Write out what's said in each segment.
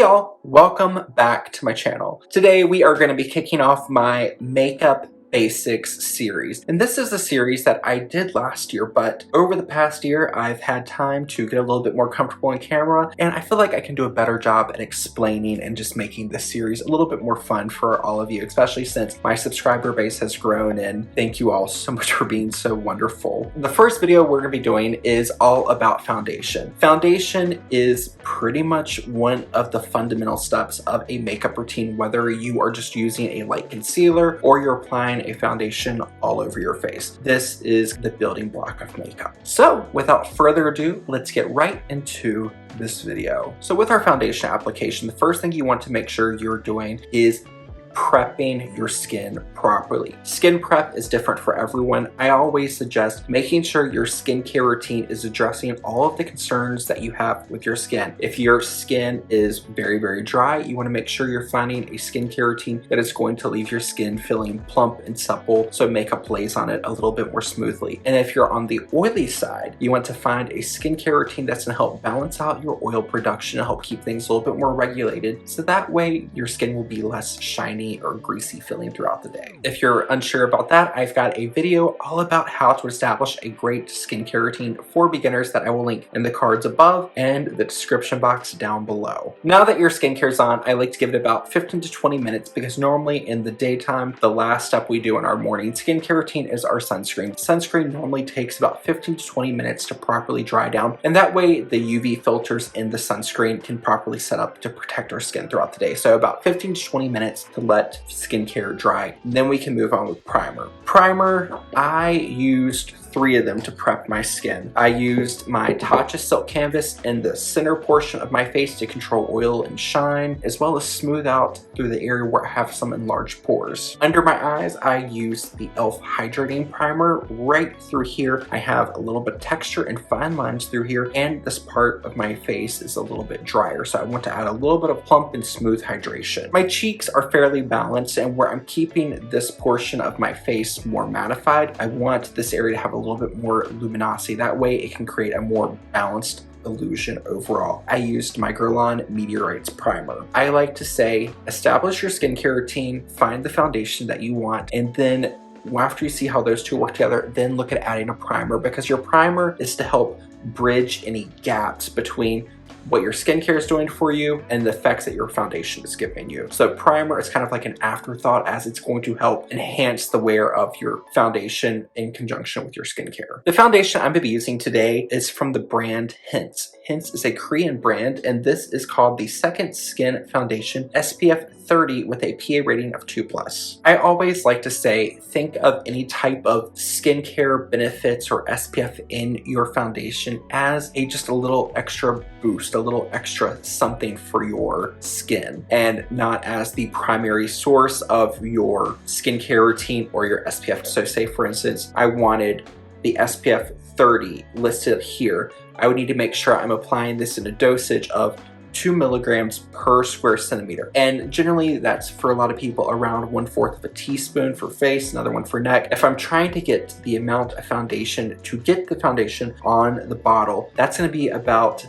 Hey y'all, welcome back to my channel. Today we are going to be kicking off my makeup basics series, and this is a series that I did last year, but over the past year I've had time to get a little bit more comfortable on camera, and I feel like I can do a better job at explaining and just making this series a little bit more fun for all of you, especially since my subscriber base has grown, and thank you all so much for being so wonderful. The first video we're going to be doing is all about foundation. Foundation is pretty much one of the fundamental steps of a makeup routine, whether you are just using a light concealer or you're applying a foundation all over your face. This is the building block of makeup. So without further ado, let's get right into this video. So with our foundation application, the first thing you want to make sure you're doing is prepping your skin properly. Skin prep is different for everyone. I always suggest making sure your skincare routine is addressing all of the concerns that you have with your skin. If your skin is very dry, you want to make sure you're finding a skincare routine that is going to leave your skin feeling plump and supple so makeup lays on it a little bit more smoothly. And if you're on the oily side, you want to find a skincare routine that's going to help balance out your oil production and help keep things a little bit more regulated, so that way your skin will be less shiny or greasy feeling throughout the day. If you're unsure about that, I've got a video all about how to establish a great skincare routine for beginners that I will link in the cards above and the description box down below. Now that your skincare is on, I like to give it about 15 to 20 minutes because normally in the daytime, the last step we do in our morning skincare routine is our sunscreen. Sunscreen normally takes about 15 to 20 minutes to properly dry down, and that way the UV filters in the sunscreen can properly set up to protect our skin throughout the day. So about 15 to 20 minutes to let skincare dry. And then we can move on with primer. Primer, I used 3 of them to prep my skin. I used my Tatcha Silk Canvas in the center portion of my face to control oil and shine, as well as smooth out through the area where I have some enlarged pores. Under my eyes, I used the e.l.f. Hydrating Primer. Right through here, I have a little bit of texture and fine lines through here, and this part of my face is a little bit drier, so I want to add a little bit of plump and smooth hydration. My cheeks are fairly balanced, and where I'm keeping this portion of my face more mattified, I want this area to have a little bit more luminosity. That way it can create a more balanced illusion overall. I used my Guerlain Meteorites primer. I like to say, establish your skincare routine, find the foundation that you want, and then after you see how those two work together, then look at adding a primer, because your primer is to help bridge any gaps between what your skincare is doing for you and the effects that your foundation is giving you. So primer is kind of like an afterthought, as it's going to help enhance the wear of your foundation in conjunction with your skincare. The foundation I'm going to be using today is from the brand Hince. Hince is a Korean brand, and this is called the Second Skin Foundation SPF 30 with a PA rating of 2+. I always like to say, think of any type of skincare benefits or SPF in your foundation as just a little extra boost, a little extra something for your skin, and not as the primary source of your skincare routine or your SPF. So say for instance, I wanted the SPF 30 listed here. I would need to make sure I'm applying this in a dosage of 2 milligrams per square centimeter. And generally that's for a lot of people around 1/4 of a teaspoon for face, another one for neck. If I'm trying to get the amount of foundation to get the foundation on the bottle, that's going to be about,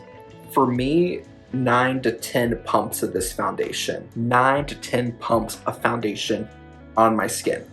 for me, 9 to 10 pumps of this foundation. 9 to 10 pumps of foundation on my skin.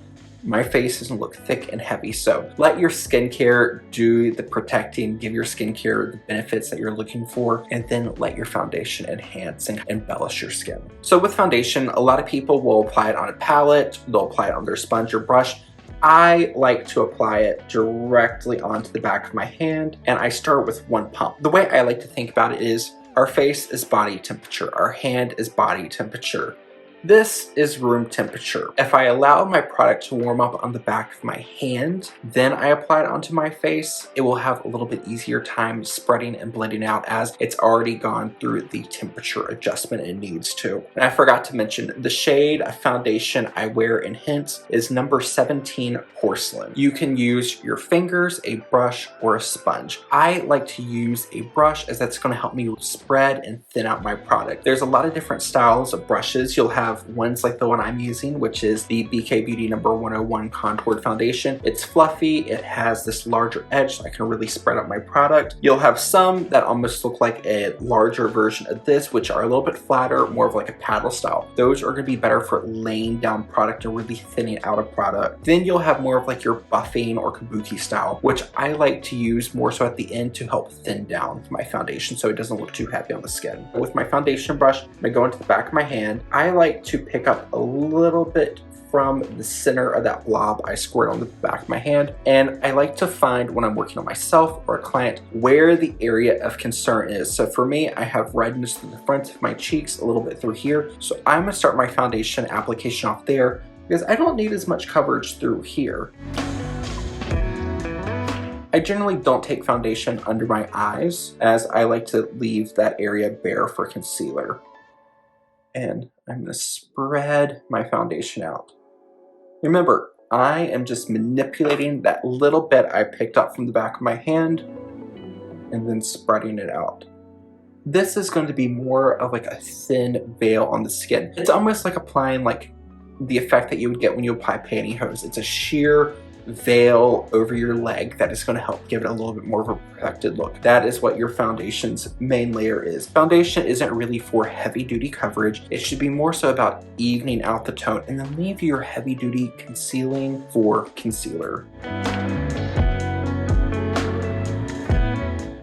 My face doesn't look thick and heavy, so let your skincare do the protecting, give your skincare the benefits that you're looking for, and then let your foundation enhance and embellish your skin. So with foundation, a lot of people will apply it on a palette, they'll apply it on their sponge or brush. I like to apply it directly onto the back of my hand, and I start with 1 pump. The way I like to think about it is, our face is body temperature, our hand is body temperature. This is room temperature. If I allow my product to warm up on the back of my hand, then I apply it onto my face, it will have a little bit easier time spreading and blending out, as it's already gone through the temperature adjustment it needs to. And I forgot to mention, the shade of foundation I wear in Hince is number 17 Porcelain. You can use your fingers, a brush, or a sponge. I like to use a brush, as that's going to help me spread and thin out my product. There's a lot of different styles of brushes. You'll have have ones like the one I'm using, which is the BK Beauty number 101 contoured foundation. It's fluffy, it has this larger edge so I can really spread out my product. You'll have some that almost look like a larger version of this, which are a little bit flatter, more of like a paddle style. Those are gonna be better for laying down product and really thinning out a product. Then you'll have more of like your buffing or kabuki style, which I like to use more so at the end to help thin down my foundation so it doesn't look too heavy on the skin. With my foundation brush, I'm gonna go into the back of my hand. I like to pick up a little bit from the center of that blob I squirt on the back of my hand, and I like to find when I'm working on myself or a client where the area of concern is. So for me, I have redness through the front of my cheeks, a little bit through here, so I'm gonna start my foundation application off there because I don't need as much coverage through here. I generally don't take foundation under my eyes as I like to leave that area bare for concealer. And I'm gonna spread my foundation out. Remember, I am just manipulating that little bit I picked up from the back of my hand and then spreading it out. This is going to be more of like a thin veil on the skin. It's almost like applying like the effect that you would get when you apply pantyhose. It's a sheer veil over your leg that is going to help give it a little bit more of a protected look. That is what your foundation's main layer is. Foundation isn't really for heavy duty coverage. It should be more so about evening out the tone and then leave your heavy duty concealing for concealer.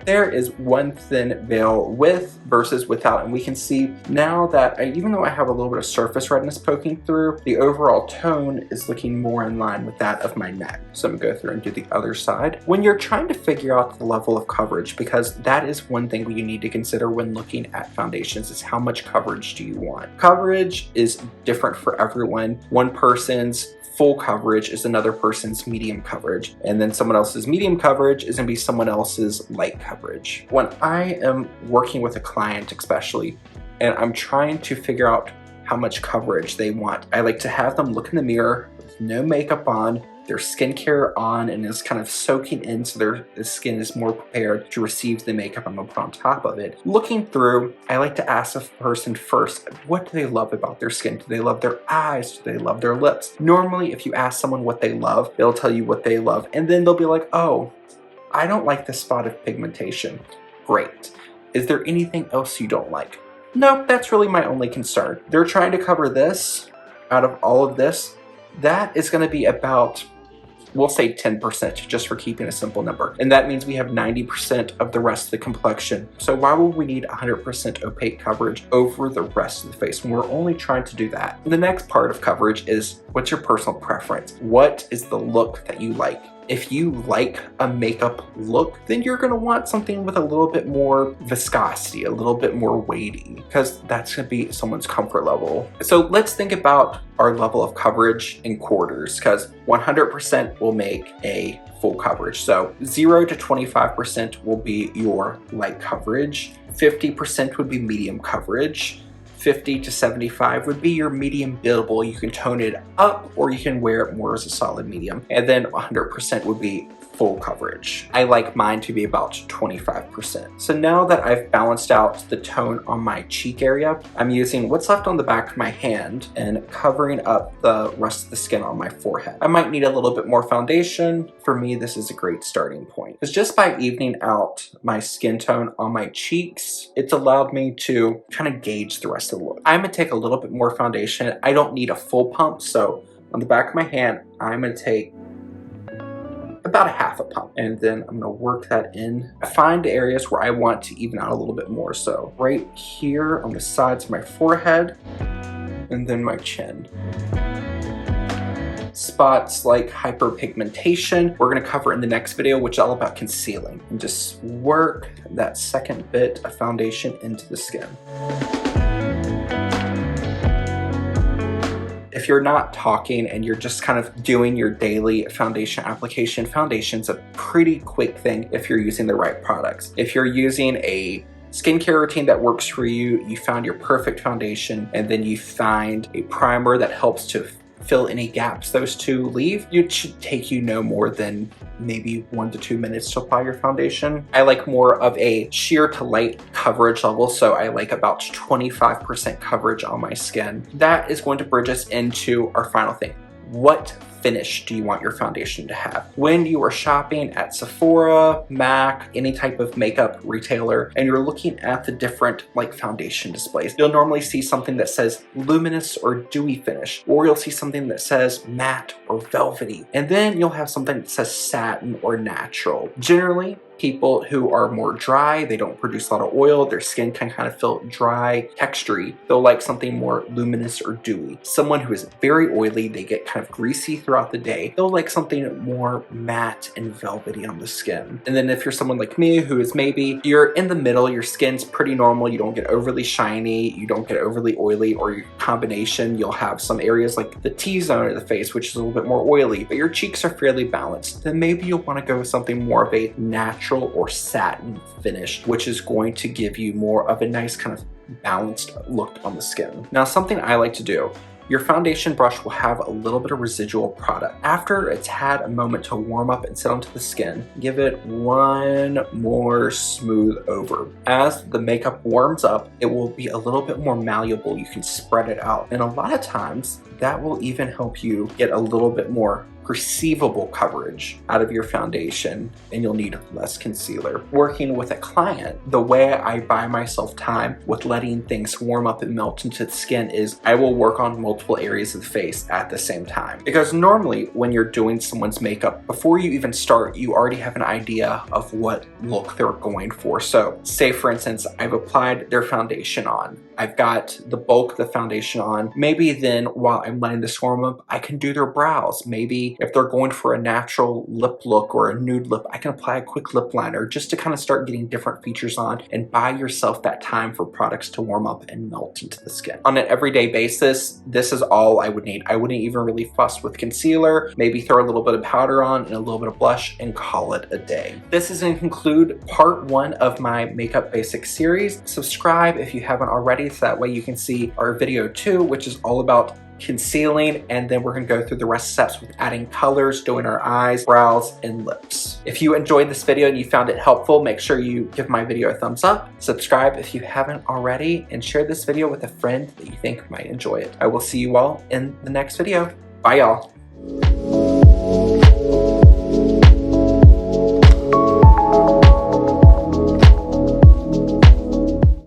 There is one thin veil with versus without, and we can see now that even though I have a little bit of surface redness poking through, the overall tone is looking more in line with that of my neck. So I'm gonna go through and do the other side. When you're trying to figure out the level of coverage, because that is one thing you need to consider when looking at foundations, is how much coverage do you want? Coverage is different for everyone. One person's full coverage is another person's medium coverage, and then someone else's medium coverage is gonna be someone else's light coverage. When I am working with a client especially, and I'm trying to figure out how much coverage they want, I like to have them look in the mirror with no makeup on, their skincare on, and is kind of soaking in so their skin is more prepared to receive the makeup I'm gonna put on top of it. Looking through, I like to ask the person first, what do they love about their skin? Do they love their eyes? Do they love their lips? Normally, if you ask someone what they love, they'll tell you what they love, and then they'll be like, oh, I don't like this spot of pigmentation. Great. Is there anything else you don't like? No, that's really my only concern. They're trying to cover this out of all of this. That is gonna be about, we'll say 10% just for keeping a simple number. And that means we have 90% of the rest of the complexion. So why would we need 100% opaque coverage over the rest of the face when we're only trying to do that? The next part of coverage is, what's your personal preference? What is the look that you like? If you like a makeup look, then you're gonna want something with a little bit more viscosity, a little bit more weighty, because that's gonna be someone's comfort level. So let's think about our level of coverage in quarters, because 100% will make a full coverage. So 0 to 25% will be your light coverage, 50% would be medium coverage, 50 to 75 would be your medium buildable. You can tone it up or you can wear it more as a solid medium. And then 100% would be full coverage. I like mine to be about 25%. So now that I've balanced out the tone on my cheek area, I'm using what's left on the back of my hand and covering up the rest of the skin on my forehead. I might need a little bit more foundation. For me, this is a great starting point, because just by evening out my skin tone on my cheeks, it's allowed me to kind of gauge the rest of the look. I'm gonna take a little bit more foundation. I don't need a full pump, so on the back of my hand, I'm gonna take about a half a pump, and then I'm gonna work that in. I find areas where I want to even out a little bit more. So right here on the sides of my forehead, and then my chin. Spots like hyperpigmentation, we're gonna cover in the next video, which is all about concealing, and just work that second bit of foundation into the skin. If you're not talking and you're just kind of doing your daily foundation application, foundation's a pretty quick thing if you're using the right products. If you're using a skincare routine that works for you, you found your perfect foundation, and then you find a primer that helps to fill any gaps those two leave. It should take you no more than maybe 1 to 2 minutes to apply your foundation. I like more of a sheer to light coverage level, so I like about 25% coverage on my skin. That is going to bridge us into our final thing. What finish do you want your foundation to have? When you are shopping at Sephora, MAC, any type of makeup retailer, and you're looking at the different like foundation displays, you'll normally see something that says luminous or dewy finish, or you'll see something that says matte or velvety, and then you'll have something that says satin or natural. Generally, people who are more dry, they don't produce a lot of oil, their skin can kind of feel dry, textury, they'll like something more luminous or dewy. Someone who is very oily, they get kind of greasy throughout the day, they'll like something more matte and velvety on the skin. And then if you're someone like me who is maybe you're in the middle, your skin's pretty normal, you don't get overly shiny, you don't get overly oily, or your combination, you'll have some areas like the T-zone of the face, which is a little bit more oily, but your cheeks are fairly balanced, then maybe you'll want to go with something more of a natural or satin finish, which is going to give you more of a nice kind of balanced look on the skin. Now, something I like to do, your foundation brush will have a little bit of residual product. After it's had a moment to warm up and sit onto the skin, give it one more smooth over. As the makeup warms up, it will be a little bit more malleable. You can spread it out. And a lot of times, that will even help you get a little bit more perceivable coverage out of your foundation, and you'll need less concealer. Working with a client, the way I buy myself time with letting things warm up and melt into the skin is I will work on multiple areas of the face at the same time. Because normally when you're doing someone's makeup, before you even start, you already have an idea of what look they're going for. So say for instance, I've applied their foundation on. I've got the bulk of the foundation on. Maybe then while I'm letting this warm up, I can do their brows. Maybe if they're going for a natural lip look or a nude lip, I can apply a quick lip liner just to kind of start getting different features on and buy yourself that time for products to warm up and melt into the skin. On an everyday basis, this is all I would need. I wouldn't even really fuss with concealer, maybe throw a little bit of powder on and a little bit of blush and call it a day. This is going to conclude part 1 of my Makeup Basics series. Subscribe if you haven't already, so that way you can see our video 2, which is all about concealing, and then we're going to go through the rest of steps with adding colors, doing our eyes, brows, and lips. If you enjoyed this video and you found it helpful, make sure you give my video a thumbs up, subscribe if you haven't already, and share this video with a friend that you think might enjoy it. I will see you all in the next video. Bye, y'all.